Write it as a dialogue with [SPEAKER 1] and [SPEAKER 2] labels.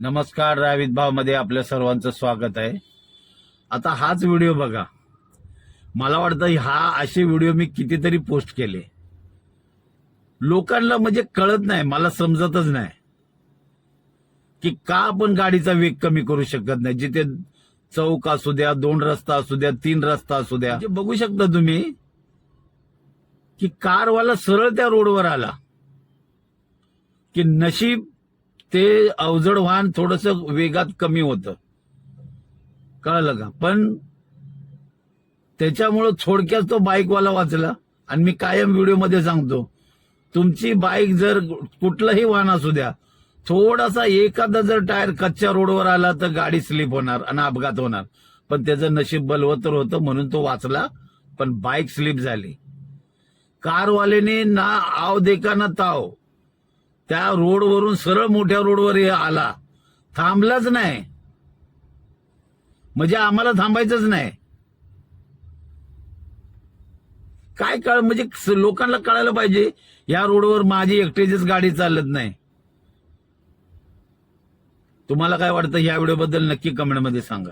[SPEAKER 1] नमस्कार. रावित भाव मध्ये आपल्या सर्वांचं स्वागत आहे. आता हाच व्हिडिओ बघा. मला वाटतं असे व्हिडिओ मी कितीतरी पोस्ट केले. लोकांना म्हणजे कळत नाही, मला समजतच नाही की का आपण गाडीचा वेग कमी करू शकत नाही. जिथे चौक असू द्या, 2 रस्ता असू द्या, 3 रस्ता असू द्या, म्हणजे बघू शकता तुम्ही की कारवाला सरळ त्या रोडवर आला की नशीब ते अवजड वाहन थोडस वेगात कमी होतं, कळलं का? पण त्याच्यामुळं थोडक्यात तो बाईकवाला वाचला. आणि मी कायम व्हिडिओमध्ये सांगतो, तुमची बाईक जर कुठलंही वाहन असू द्या, थोडासा एखादा जर टायर कच्च्या रोडवर आला तर गाडी स्लिप होणार आणि अपघात होणार. पण त्याचं नशीब बलवत्तर होतं म्हणून तो वाचला, पण बाईक स्लिप झाली. कारवाल्याने ना आव देखा ना ताव, त्या रोडवरून सरळ मोठ्या रोडवर आला, थांबलाच नाही. म्हणजे आम्हाला थांबायचंच नाही. काय म्हणजे लोकांना कळायला पाहिजे, या रोडवर माझी एकट्याचीच गाडी चालत नाही. तुम्हाला काय वाटतं या व्हिडिओबद्दल नक्की कमेंटमध्ये सांगा.